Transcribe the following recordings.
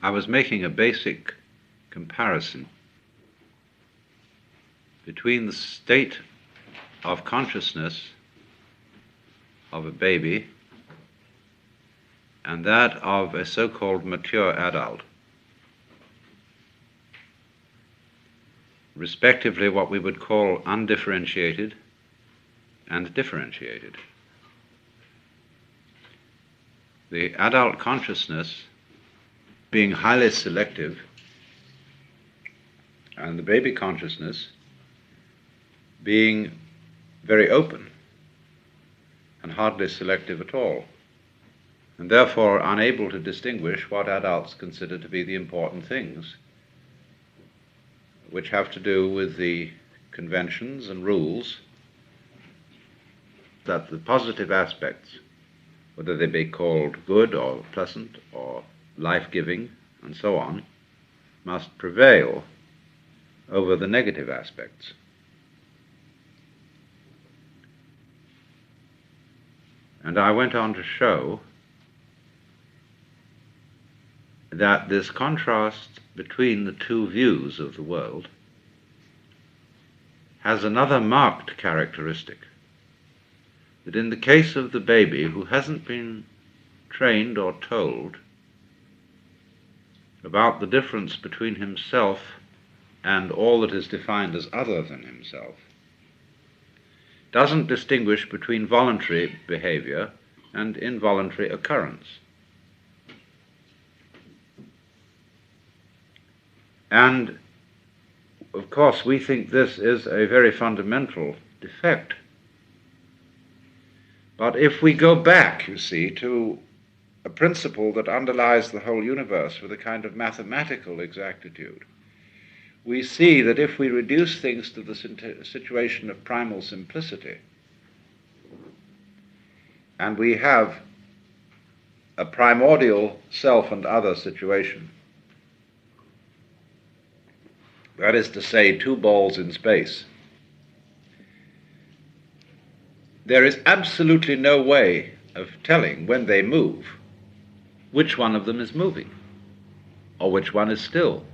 I was making a basic comparison between the state of consciousness of a baby and that of a so-called mature adult, respectively what we would call undifferentiated and differentiated. The adult consciousness being highly selective, and the baby consciousness being very open and hardly selective at all, and therefore unable to distinguish what adults consider to be the important things, which have to do with the conventions and rules that the positive aspects, whether they be called good or pleasant or life-giving and so on, must prevail over the negative aspects. And I went on to show that this contrast between the two views of the world has another marked characteristic, that in the case of the baby who hasn't been trained or told about the difference between himself and all that is defined as other than himself, doesn't distinguish between voluntary behavior and involuntary occurrence. And of course we think this is a very fundamental defect. But if we go back, you see, to a principle that underlies the whole universe with a kind of mathematical exactitude, we see that if we reduce things to the situation of primal simplicity, and we have a primordial self and other situation, that is to say, two balls in space, there is absolutely no way of telling when they move which one of them is moving or which one is still.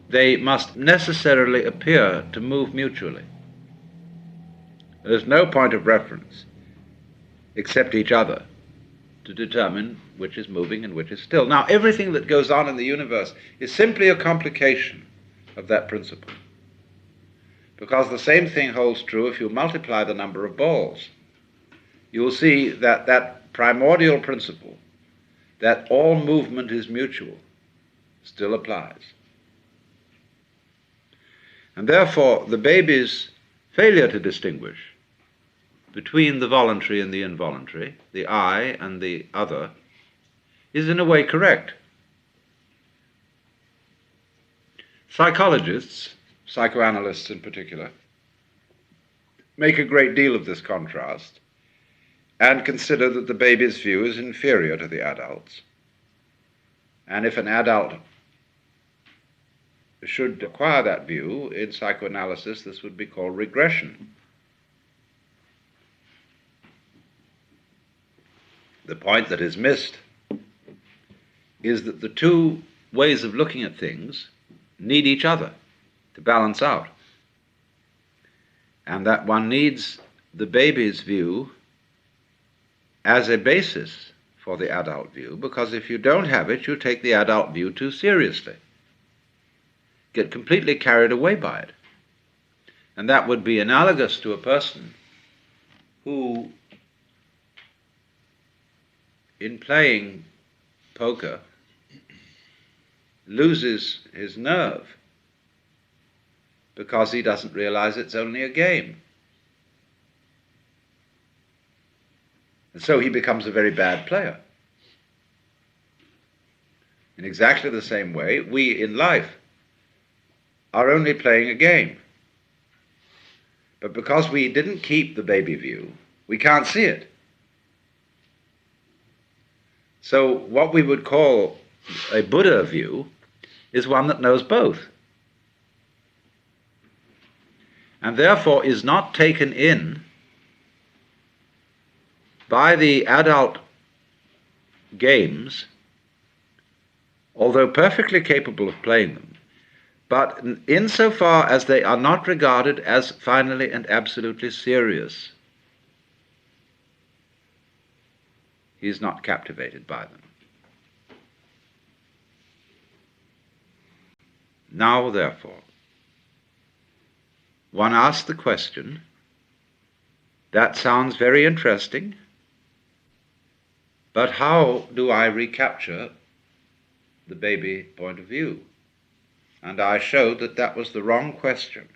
They must necessarily appear to move mutually. There's no point of reference except each other to determine which is moving and which is still. Now, everything that goes on in the universe is simply a complication of that principle, because the same thing holds true if you multiply the number of balls. You will see that that primordial principle, that all movement is mutual, still applies. And therefore, the baby's failure to distinguish between the voluntary and the involuntary, the I and the other, is in a way correct. Psychologists, psychoanalysts in particular, make a great deal of this contrast and consider that the baby's view is inferior to the adult's. And if an adult should acquire that view, in psychoanalysis this would be called regression. The point that is missed is that the two ways of looking at things need each other to balance out, and that one needs the baby's view as a basis for the adult view, because if you don't have it, you take the adult view too seriously, get completely carried away by it. And that would be analogous to a person who, in playing poker, loses his nerve because he doesn't realize it's only a game. And so he becomes a very bad player. In exactly the same way, we in life are only playing a game. But because we didn't keep the baby view, we can't see it. So what we would call a Buddha view is one that knows both, and therefore is not taken in by the adult games although perfectly capable of playing them, but insofar as they are not regarded as finally and absolutely serious, he is not captivated by them. Now, therefore, one asks the question, that sounds very interesting, but how do I recapture the baby point of view? And I showed that that was the wrong question,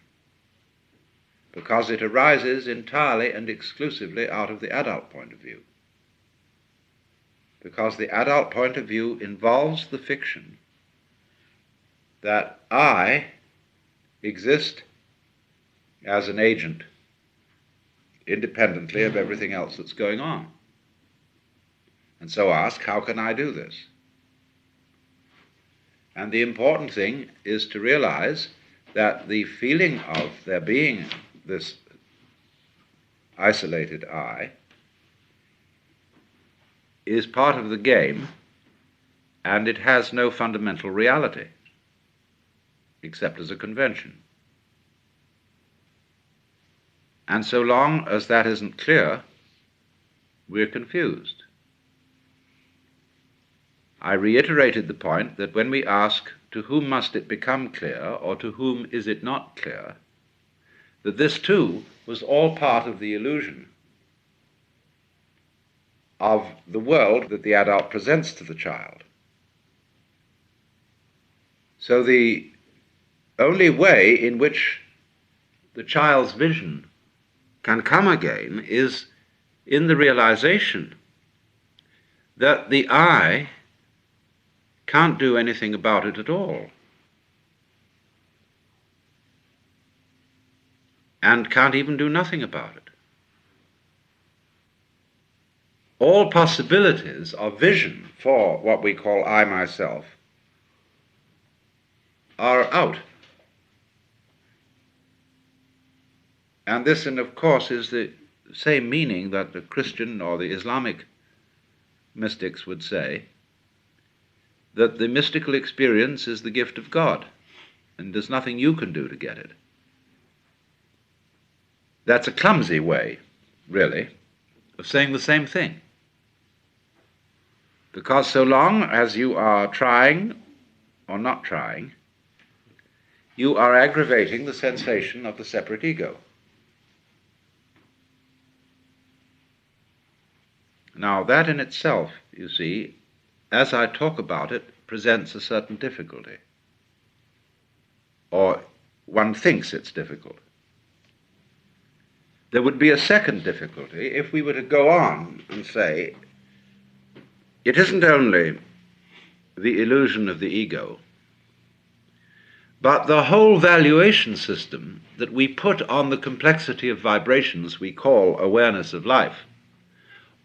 because it arises entirely and exclusively out of the adult point of view. Because the adult point of view involves the fiction that I exist as an agent independently of everything else that's going on. And so ask, how can I do this? And the important thing is to realize that the feeling of there being this isolated I is part of the game, and it has no fundamental reality, except as a convention. And so long as that isn't clear, we're confused. I reiterated the point that when we ask, to whom must it become clear, or to whom is it not clear, that this too was all part of the illusion of the world that the adult presents to the child. So the only way in which the child's vision can come again is in the realization that the I can't do anything about it at all, and can't even do nothing about it. All possibilities of vision for what we call I myself are out. And this, and of course, is the same meaning that the Christian or the Islamic mystics would say, that the mystical experience is the gift of God, and there's nothing you can do to get it. That's a clumsy way, really, of saying the same thing. Because so long as you are trying or not trying, you are aggravating the sensation of the separate ego. Now, that in itself, you see, as I talk about it, presents a certain difficulty. Or one thinks it's difficult. There would be a second difficulty if we were to go on and say, it isn't only the illusion of the ego, but the whole valuation system that we put on the complexity of vibrations we call awareness of life.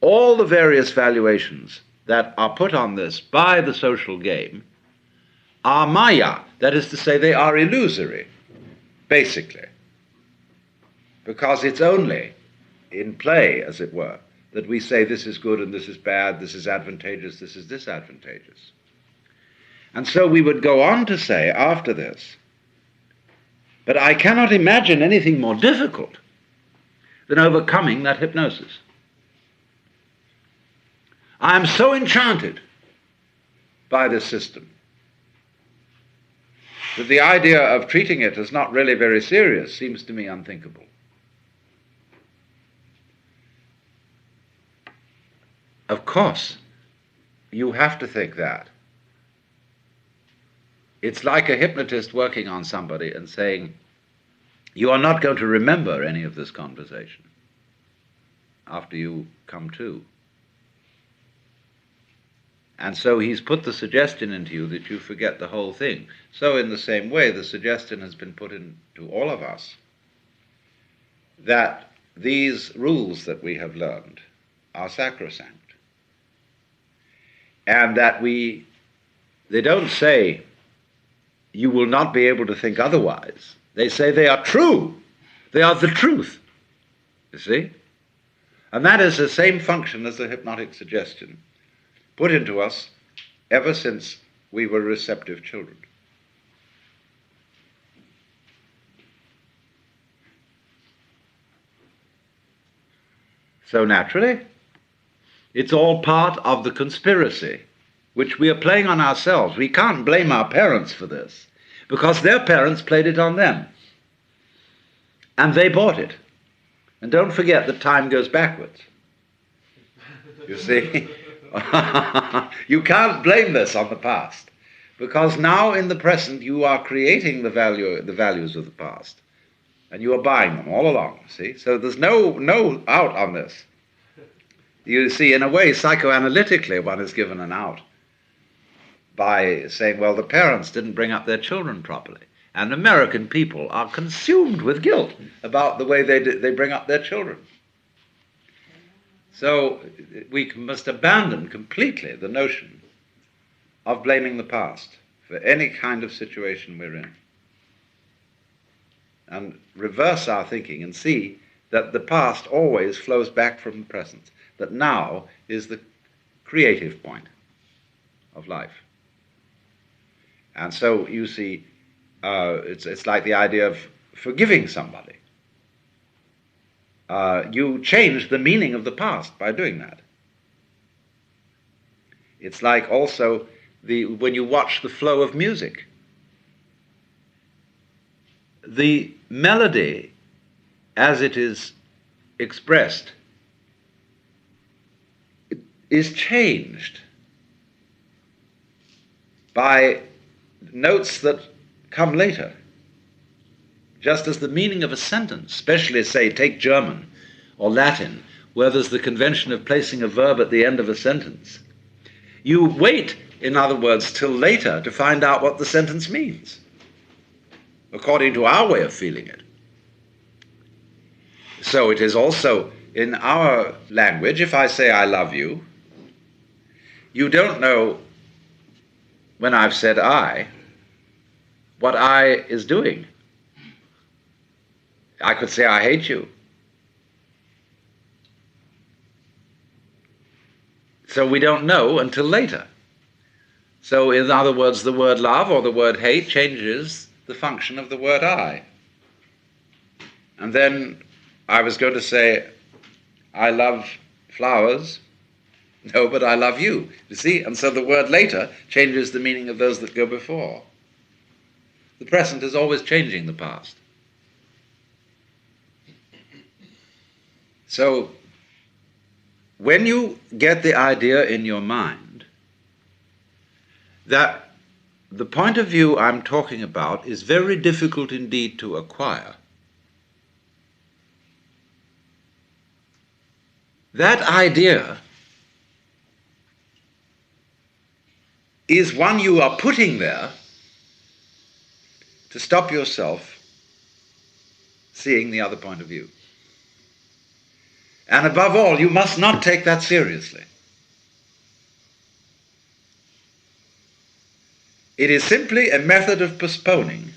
All the various valuations that are put on this by the social game are maya, that is to say, they are illusory, basically, because it's only in play, as it were, that we say this is good and this is bad, this is advantageous, this is disadvantageous. And so we would go on to say after this, but I cannot imagine anything more difficult than overcoming that hypnosis. I am so enchanted by this system that the idea of treating it as not really very serious seems to me unthinkable. Of course, you have to think that. It's like a hypnotist working on somebody and saying, you are not going to remember any of this conversation after you come to. And so he's put the suggestion into you that you forget the whole thing. So in the same way, the suggestion has been put into all of us that these rules that we have learned are sacrosanct. And that they don't say, you will not be able to think otherwise. They say they are true. They are the truth. You see? And that is the same function as the hypnotic suggestion put into us ever since we were receptive children. So naturally, it's all part of the conspiracy which we are playing on ourselves. We can't blame our parents for this, because their parents played it on them. And they bought it. And don't forget that time goes backwards. You see? You can't blame this on the past, because now in the present you are creating the values of the past, and you are buying them all along, see? So there's no out on this. You see, in a way, psychoanalytically, one is given an out by saying, well, the parents didn't bring up their children properly. And American people are consumed with guilt about the way they bring up their children. So we must abandon completely the notion of blaming the past for any kind of situation we're in, and reverse our thinking and see that the past always flows back from the present, that now is the creative point of life. And so you see, it's like the idea of forgiving somebody. You change the meaning of the past by doing that. It's like also when you watch the flow of music. The melody, as it is expressed, is changed by notes that come later. Just as the meaning of a sentence, especially, say, take German or Latin, where there's the convention of placing a verb at the end of a sentence. You wait, in other words, till later to find out what the sentence means, according to our way of feeling it. So it is also in our language, if I say I love you, you don't know when I've said I, what I is doing. I could say I hate you. So we don't know until later. So in other words, the word love or the word hate changes the function of the word I. And then I was going to say, I love flowers. No, but I love you. You see? And so the word later changes the meaning of those that go before. The present is always changing the past. So, when you get the idea in your mind that the point of view I'm talking about is very difficult indeed to acquire, that idea is one you are putting there to stop yourself seeing the other point of view. And above all, you must not take that seriously. It is simply a method of postponing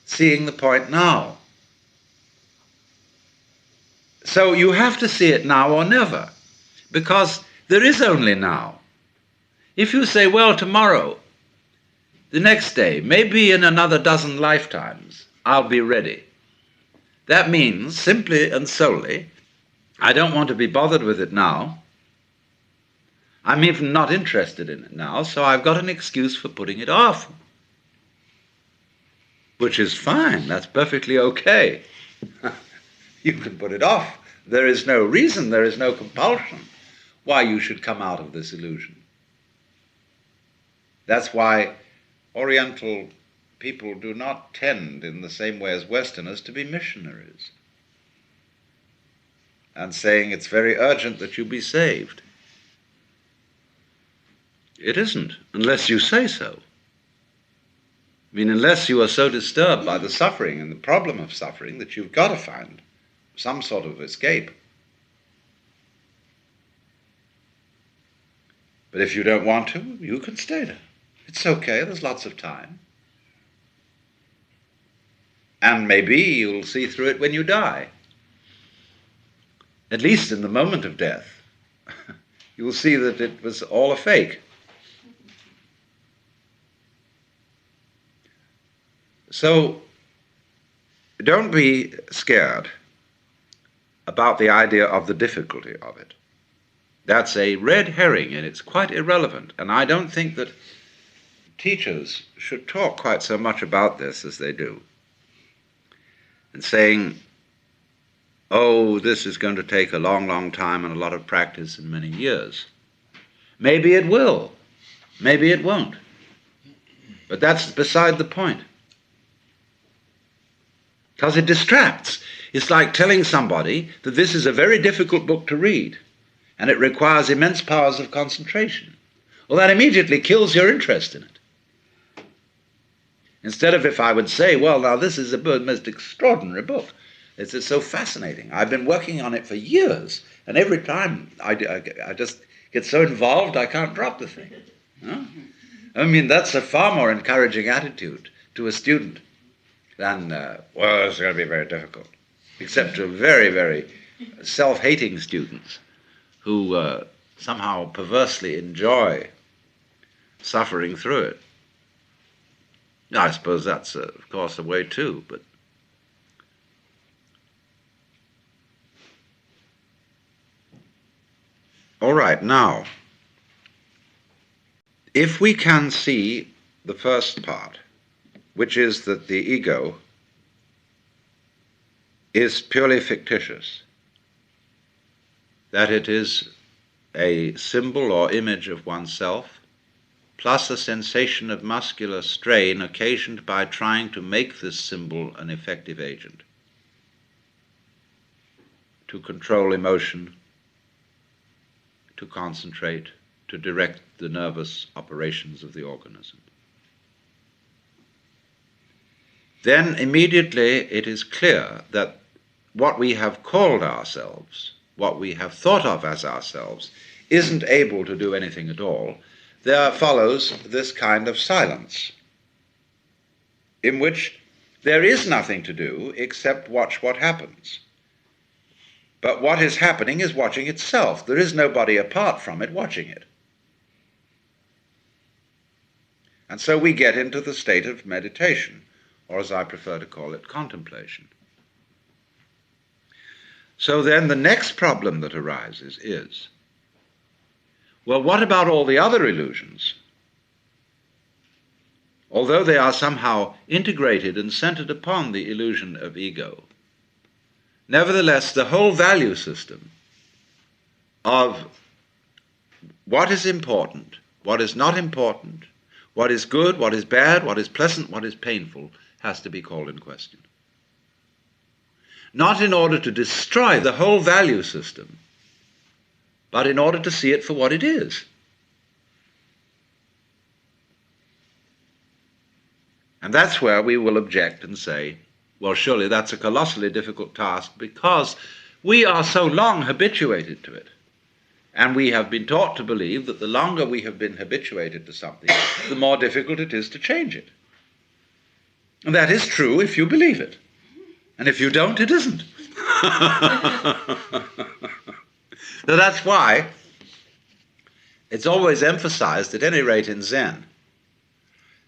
seeing the point now. So you have to see it now or never, because there is only now. If you say, well, tomorrow, the next day, maybe in another dozen lifetimes, I'll be ready. That means, simply and solely, I don't want to be bothered with it now. I'm even not interested in it now, so I've got an excuse for putting it off. Which is fine, that's perfectly okay. You can put it off. There is no reason, there is no compulsion why you should come out of this illusion. That's why Oriental people do not tend, in the same way as Westerners, to be missionaries and saying it's very urgent that you be saved. It isn't, unless you say so. I mean, unless you are so disturbed by the suffering and the problem of suffering that you've got to find some sort of escape. But if you don't want to, you can stay there. It's okay, there's lots of time. And maybe you'll see through it when you die. At least in the moment of death. You will see that it was all a fake. So don't be scared about the idea of the difficulty of it. That's a red herring, and it's quite irrelevant. And I don't think that teachers should talk quite so much about this as they do. And saying, oh, this is going to take a long, long time and a lot of practice and many years. Maybe it will. Maybe it won't. But that's beside the point. Because it distracts. It's like telling somebody that this is a very difficult book to read and it requires immense powers of concentration. Well, that immediately kills your interest in it. Instead of if I would say, well, now this is a most extraordinary book. It's so fascinating. I've been working on it for years, and every time I just get so involved I can't drop the thing. Huh? I mean, that's a far more encouraging attitude to a student than, well, it's going to be very difficult, except to very, very self-hating students who somehow perversely enjoy suffering through it. I suppose that's, of course, a way too, but all right, now, if we can see the first part, which is that the ego is purely fictitious, that it is a symbol or image of oneself, plus a sensation of muscular strain occasioned by trying to make this symbol an effective agent, to control emotion, to concentrate, to direct the nervous operations of the organism. Then immediately it is clear that what we have called ourselves, what we have thought of as ourselves, isn't able to do anything at all. There follows this kind of silence, in which there is nothing to do except watch what happens. But what is happening is watching itself. There is nobody apart from it watching it. And so we get into the state of meditation, or as I prefer to call it, contemplation. So then the next problem that arises is, well, what about all the other illusions? Although they are somehow integrated and centered upon the illusion of ego, nevertheless, the whole value system of what is important, what is not important, what is good, what is bad, what is pleasant, what is painful, has to be called in question. Not in order to destroy the whole value system, but in order to see it for what it is. And that's where we will object and say, well, surely that's a colossally difficult task because we are so long habituated to it. And we have been taught to believe that the longer we have been habituated to something, the more difficult it is to change it. And that is true if you believe it. And if you don't, it isn't. So that's why it's always emphasized, at any rate in Zen,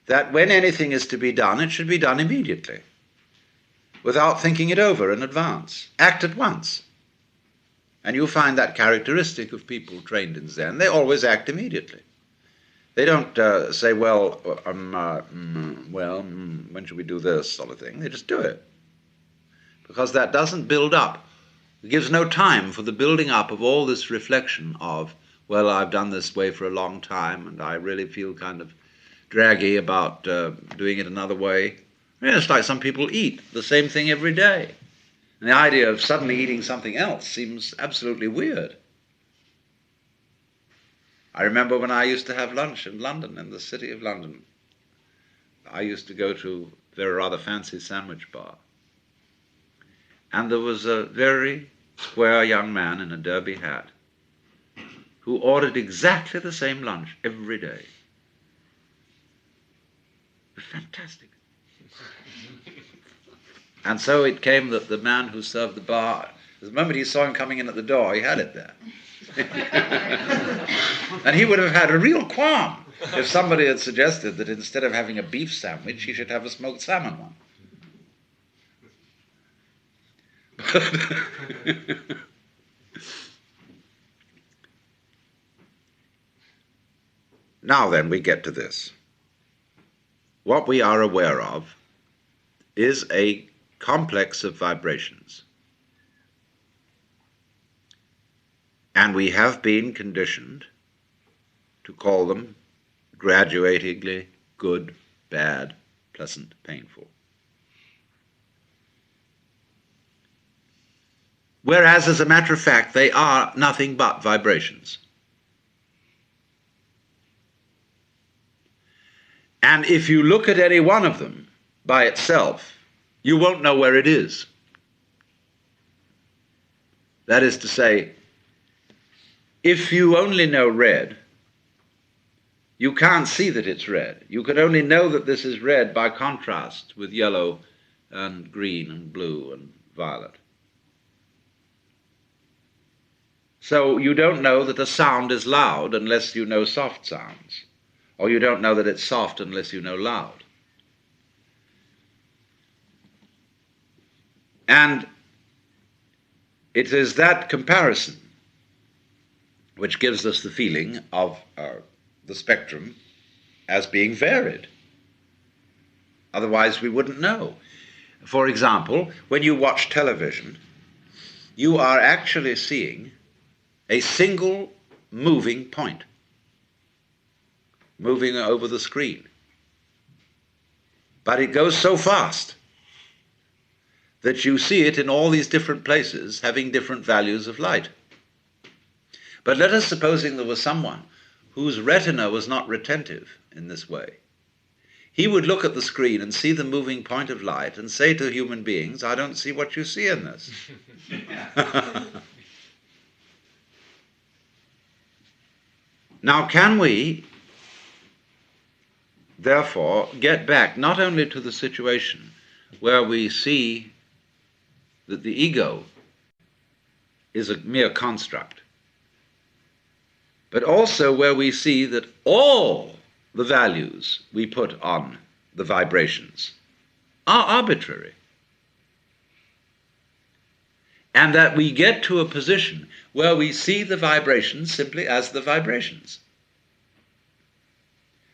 that when anything is to be done, it should be done immediately, without thinking it over in advance. Act at once. And you'll find that characteristic of people trained in Zen. They always act immediately. They don't say, well, when should we do this sort of thing? They just do it. Because that doesn't build up. It gives no time for the building up of all this reflection of, well, I've done this way for a long time and I really feel kind of draggy about doing it another way. It's like some people eat the same thing every day. And the idea of suddenly eating something else seems absolutely weird. I remember when I used to have lunch in London, in the city of London. I used to go to a very rather fancy sandwich bar. And there was a very square young man in a derby hat who ordered exactly the same lunch every day. It was fantastic. And so it came that the man who served the bar, the moment he saw him coming in at the door, he had it there. And he would have had a real qualm if somebody had suggested that instead of having a beef sandwich, he should have a smoked salmon one. Now then, we get to this. What we are aware of is a complex of vibrations. And we have been conditioned to call them graduatingly good, bad, pleasant, painful. Whereas, as a matter of fact, they are nothing but vibrations. And if you look at any one of them by itself, you won't know where it is. That is to say, if you only know red, you can't see that it's red. You can only know that this is red by contrast with yellow and green and blue and violet. So you don't know that a sound is loud unless you know soft sounds, or you don't know that it's soft unless you know loud. And it is that comparison which gives us the feeling of the spectrum as being varied. Otherwise we wouldn't know. For example, when you watch television, you are actually seeing a single moving point moving over the screen. But it goes so fast that you see it in all these different places having different values of light. But let us supposing there was someone whose retina was not retentive in this way. He would look at the screen and see the moving point of light and say to human beings, I don't see what you see in this. Now, can we, therefore, get back not only to the situation where we see that the ego is a mere construct, but also where we see that all the values we put on the vibrations are arbitrary, and that we get to a position where we see the vibrations simply as the vibrations.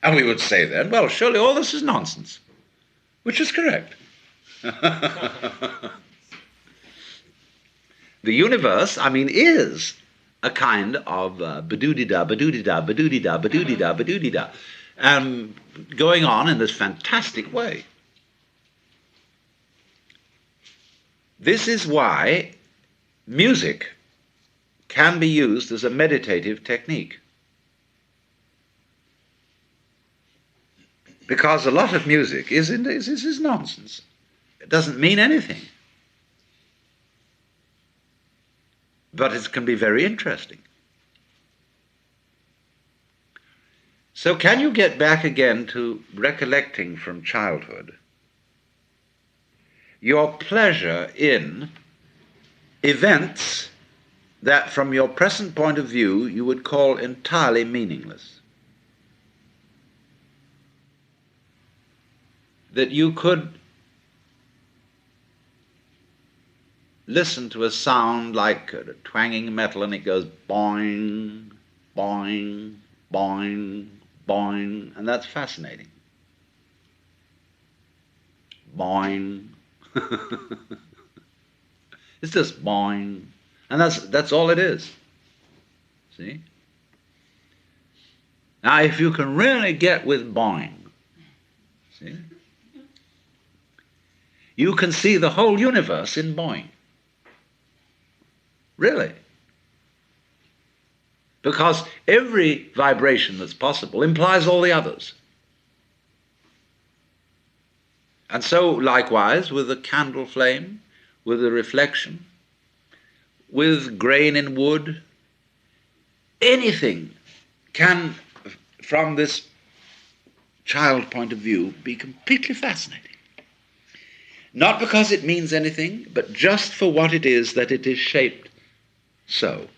And we would say then, well, surely all this is nonsense, which is correct. The universe, is a kind of ba-doo-dee-da, ba-doo-dee-da, ba-doo-dee-da, ba-doo-dee-da, ba-doo-dee-da, going on in this fantastic way. This is why music can be used as a meditative technique. Because a lot of music is nonsense. It doesn't mean anything. But it can be very interesting. So can you get back again to recollecting from childhood your pleasure in events that from your present point of view you would call entirely meaningless? That you could listen to a sound like a twanging metal and it goes boing, boing, boing, boing, and that's fascinating. Boing. It's just boing. And that's all it is. See? Now if you can really get with boing, see? You can see the whole universe in boing. Really. Because every vibration that's possible implies all the others. And so, likewise, with a candle flame, with a reflection, with grain in wood, anything can, from this child point of view, be completely fascinating. Not because it means anything, but just for what it is that it is shaped so.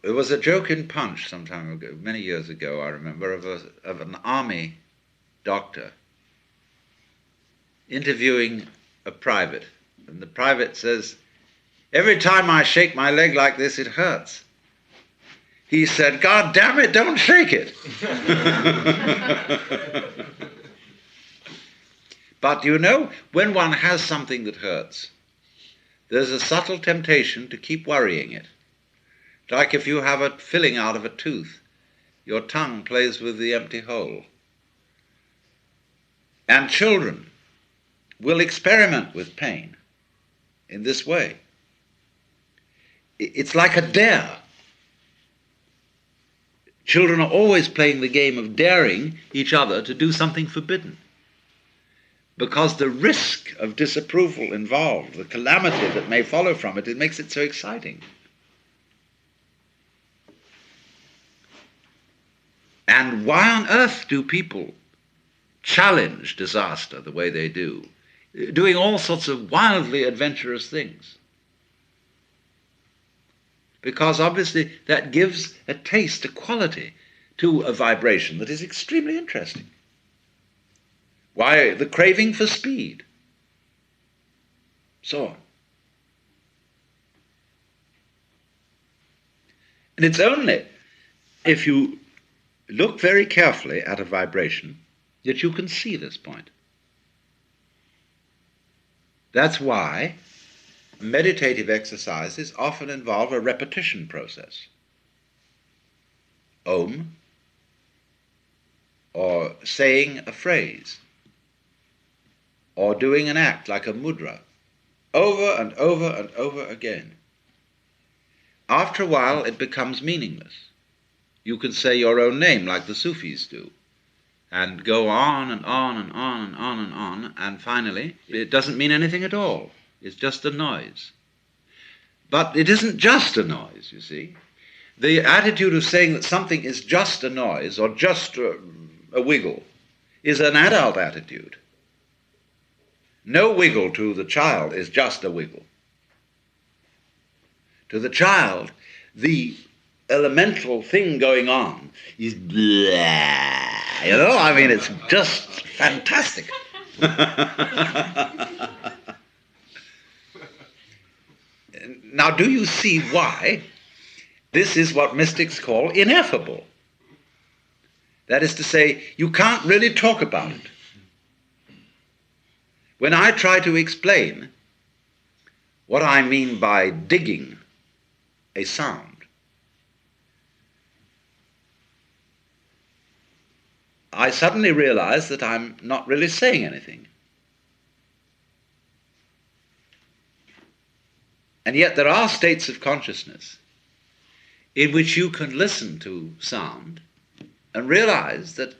There was a joke in Punch some time ago, many years ago, I remember, of an army doctor interviewing a private. And the private says, "Every time I shake my leg like this, it hurts." He said, "God damn it, don't shake it." But you know, when one has something that hurts, there's a subtle temptation to keep worrying it. Like if you have a filling out of a tooth, your tongue plays with the empty hole. And children will experiment with pain in this way. It's like a dare. Children are always playing the game of daring each other to do something forbidden, because the risk of disapproval involved, the calamity that may follow from it, it makes it so exciting. And why on earth do people challenge disaster the way they do, doing all sorts of wildly adventurous things? Because obviously that gives a taste, a quality to a vibration that is extremely interesting. Why, the craving for speed, so on. And it's only if you look very carefully at a vibration that you can see this point. That's why meditative exercises often involve a repetition process. Om, or saying a phrase, or doing an act like a mudra, over and over and over again. After a while, it becomes meaningless. You can say your own name like the Sufis do, and go on and on and on and on and on, and finally, it doesn't mean anything at all. It's just a noise. But it isn't just a noise, you see. The attitude of saying that something is just a noise or just a wiggle is an adult attitude. No wiggle to the child is just a wiggle. To the child, the elemental thing going on is blah, you know? I mean, it's just fantastic. Now, do you see why this is what mystics call ineffable? That is to say, you can't really talk about it. When I try to explain what I mean by digging a sound, I suddenly realize that I'm not really saying anything. And yet there are states of consciousness in which you can listen to sound and realize that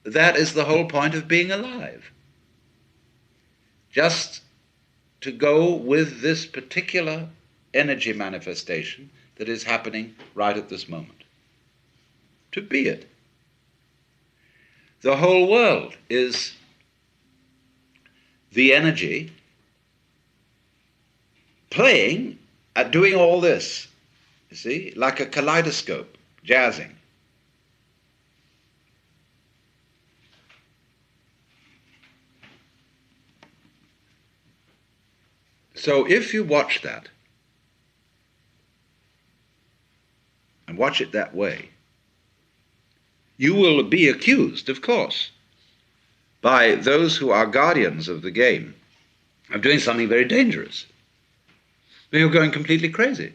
that is the whole point of being alive. Just to go with this particular energy manifestation that is happening right at this moment. To be it. The whole world is the energy playing at doing all this, you see, like a kaleidoscope, jazzing. So if you watch that, and watch it that way, you will be accused, of course, by those who are guardians of the game of doing something very dangerous. You're going completely crazy.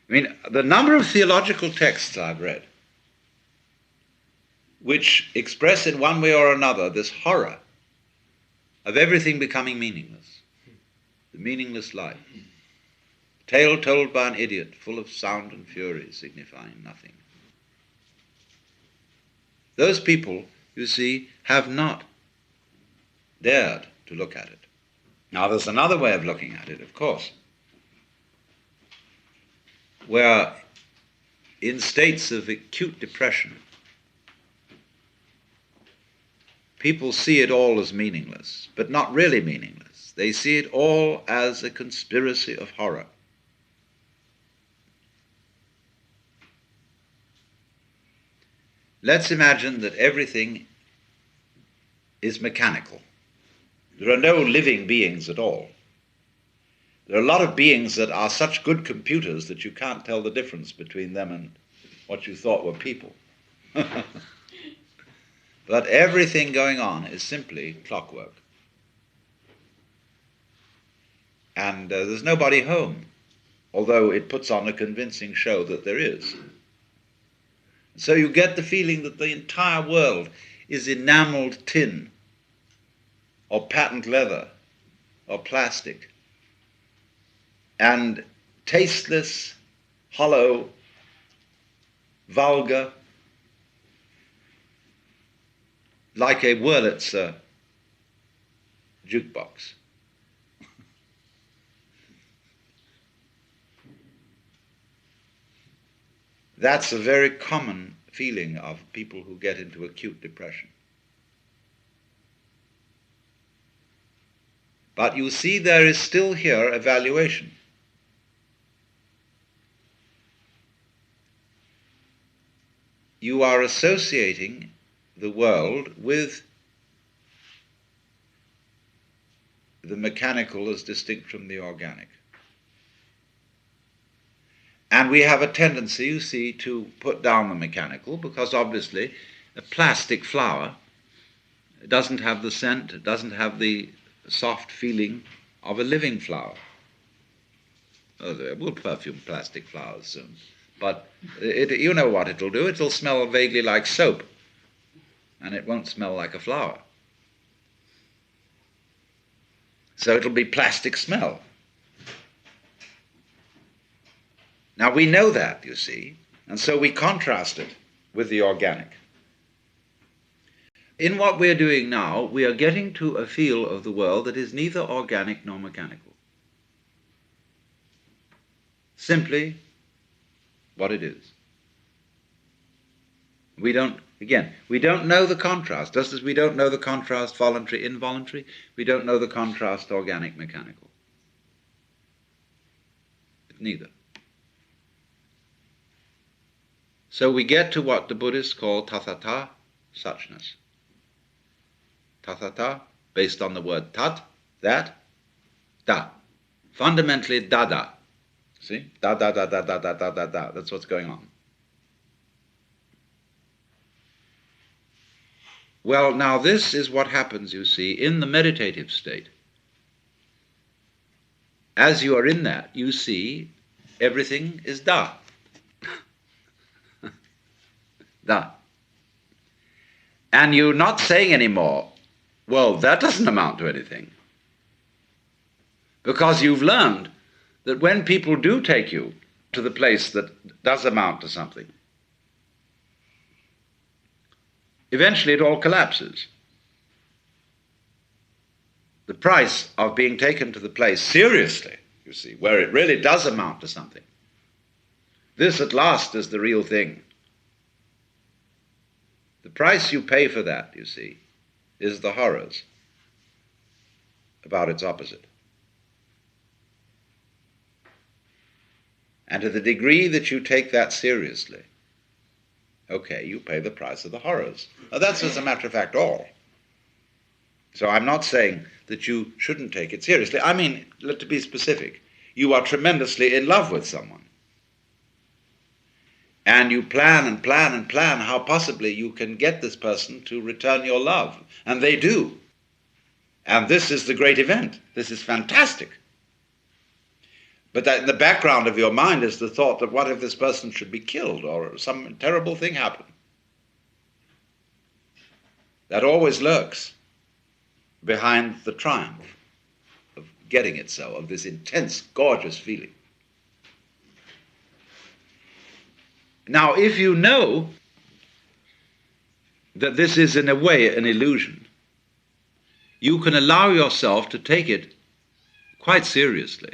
I mean, the number of theological texts I've read which express in one way or another this horror of everything becoming meaningless, the meaningless life. Tale told by an idiot, full of sound and fury, signifying nothing. Those people, you see, have not dared to look at it. Now, there's another way of looking at it, of course, where in states of acute depression, people see it all as meaningless, but not really meaningless. They see it all as a conspiracy of horror. Let's imagine that everything is mechanical. There are no living beings at all. There are a lot of beings that are such good computers that you can't tell the difference between them and what you thought were people. But everything going on is simply clockwork. And there's nobody home, although it puts on a convincing show that there is. So you get the feeling that the entire world is enameled tin, or patent leather, or plastic, and tasteless, hollow, vulgar, like a Wurlitzer jukebox. That's a very common feeling of people who get into acute depression. But you see, there is still here a valuation. You are associating the world with the mechanical as distinct from the organic. And we have a tendency, you see, to put down the mechanical, because obviously a plastic flower doesn't have the scent, it doesn't have the soft feeling of a living flower. Oh, we'll perfume plastic flowers soon. But you know what it'll do. It'll smell vaguely like soap, and it won't smell like a flower. So it'll be plastic smell. Now we know that, you see, and so we contrast it with the organic. In what we're doing now, we are getting to a feel of the world that is neither organic nor mechanical. Simply what it is. We don't know the contrast, just as we don't know the contrast voluntary, involuntary, we don't know the contrast organic, mechanical. Neither. So we get to what the Buddhists call tathata, suchness. Tathata, based on the word tat, that, da. Fundamentally, da. See? Da. That's what's going on. Well, now this is what happens, you see, in the meditative state. As you are in that, you see everything is da. Da. And you're not saying anymore, well, that doesn't amount to anything. Because you've learned that when people do take you to the place that does amount to something, eventually it all collapses. The price of being taken to the place seriously, you see, where it really does amount to something, this at last is the real thing. The price you pay for that, you see, is the horrors about its opposite. And to the degree that you take that seriously, okay, you pay the price of the horrors. Now that's, as a matter of fact, all. So I'm not saying that you shouldn't take it seriously. I mean, to be specific, you are tremendously in love with someone. And you plan and plan and plan how possibly you can get this person to return your love. And they do. And this is the great event. This is fantastic. But that in the background of your mind is the thought that what if this person should be killed or some terrible thing happen? That always lurks behind the triumph of getting it so, of this intense, gorgeous feeling. Now, if you know that this is in a way an illusion, you can allow yourself to take it quite seriously,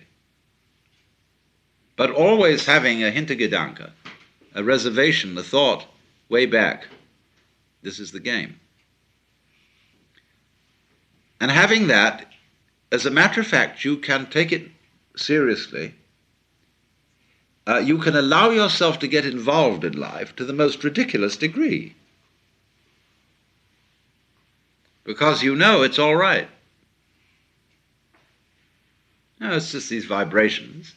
but always having a Hintergedanke, a reservation, a thought way back. This is the game. And having that, as a matter of fact, you can take it seriously. You can allow yourself to get involved in life to the most ridiculous degree. because you know it's all right. No, it's just these vibrations.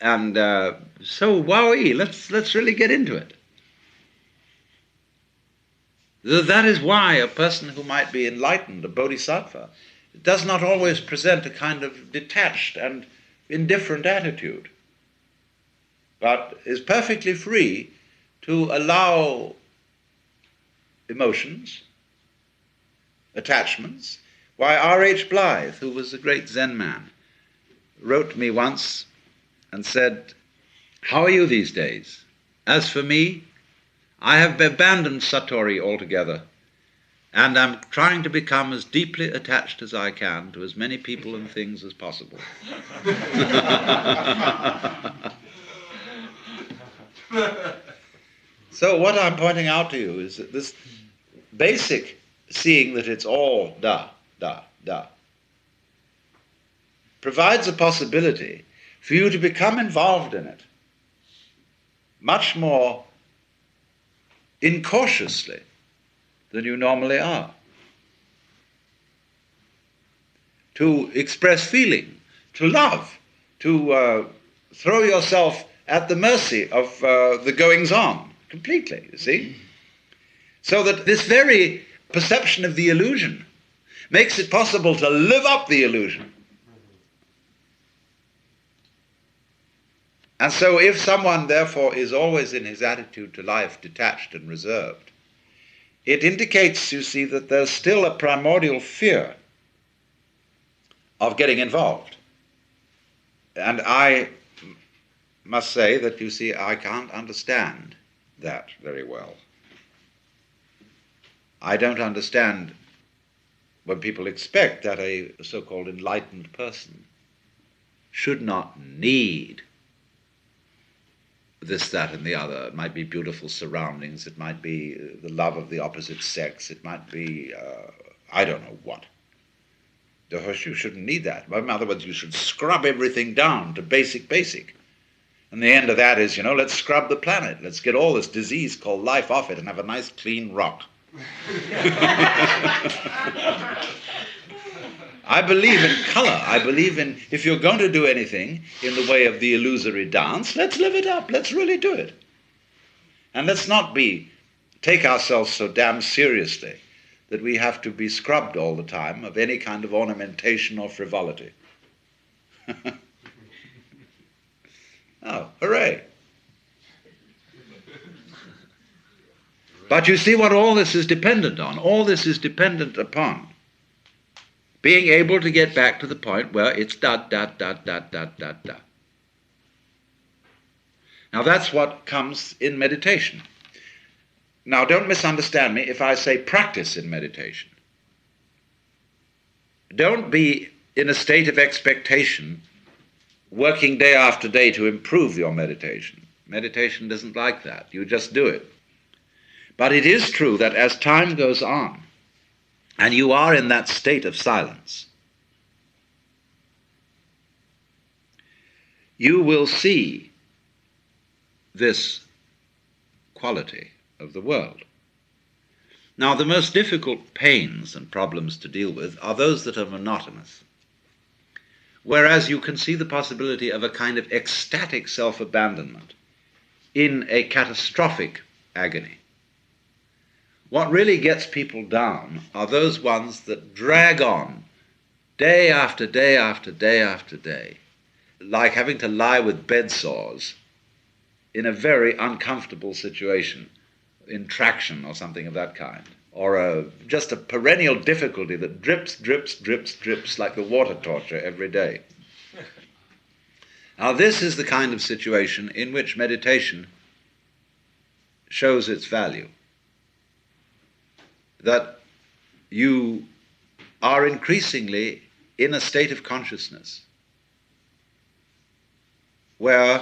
And so, wowee, let's really get into it. That is why a person who might be enlightened, a bodhisattva, does not always present a kind of detached and indifferent attitude, but is perfectly free to allow emotions, attachments. Why, R.H. Blythe, who was a great Zen man, wrote me once and said, "How are you these days? As for me, I have abandoned Satori altogether, and I'm trying to become as deeply attached as I can to as many people and things as possible." So what I'm pointing out to you is that this basic seeing that it's all da, da, da, provides a possibility for you to become involved in it much more incautiously than you normally are. To express feeling, to love, to throw yourself at the mercy of the goings-on completely, you see? So that this very perception of the illusion makes it possible to live up the illusion. And so if someone, therefore, is always in his attitude to life detached and reserved, it indicates, you see, that there's still a primordial fear of getting involved. And I must say that, you see, I can't understand that very well. I don't understand when people expect that a so-called enlightened person should not need this, that, and the other. It might be beautiful surroundings, it might be the love of the opposite sex, it might be, I don't know what. Of course, you shouldn't need that. In other words, you should scrub everything down to basic. And the end of that is, let's scrub the planet. Let's get all this disease called life off it and have a nice clean rock. I believe in color. I believe in, if you're going to do anything in the way of the illusory dance, let's live it up. Let's really do it. And let's not take ourselves so damn seriously that we have to be scrubbed all the time of any kind of ornamentation or frivolity. Oh, hooray. But you see what all this is dependent on. All this is dependent upon being able to get back to the point where it's da, da, da, da, da, da, da. Now that's what comes in meditation. Now don't misunderstand me if I say practice in meditation. Don't be in a state of expectation working day after day to improve your meditation. Meditation doesn't like that. You just do it. But it is true that as time goes on, and you are in that state of silence, you will see this quality of the world. Now, the most difficult pains and problems to deal with are those that are monotonous, whereas you can see the possibility of a kind of ecstatic self-abandonment in a catastrophic agony. What really gets people down are those ones that drag on day after day after day after day, like having to lie with bed sores in a very uncomfortable situation, in traction or something of that kind, or just a perennial difficulty that drips like the water torture every day. Now this is the kind of situation in which meditation shows its value. That you are increasingly in a state of consciousness where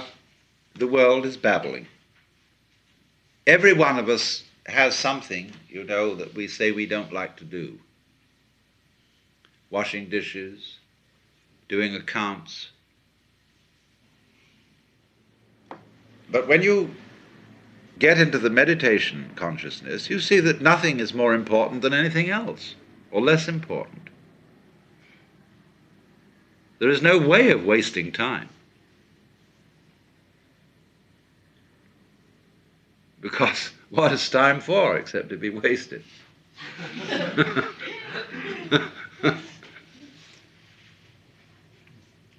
the world is babbling. Every one of us has something, that we say we don't like to do. Washing dishes, doing accounts. But when you get into the meditation consciousness, you see that nothing is more important than anything else, or less important. There is no way of wasting time. Because what is time for except to be wasted?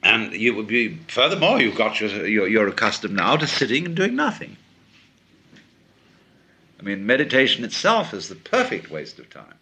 And you would be, furthermore, you're accustomed now to sitting and doing nothing. I mean, meditation itself is the perfect waste of time.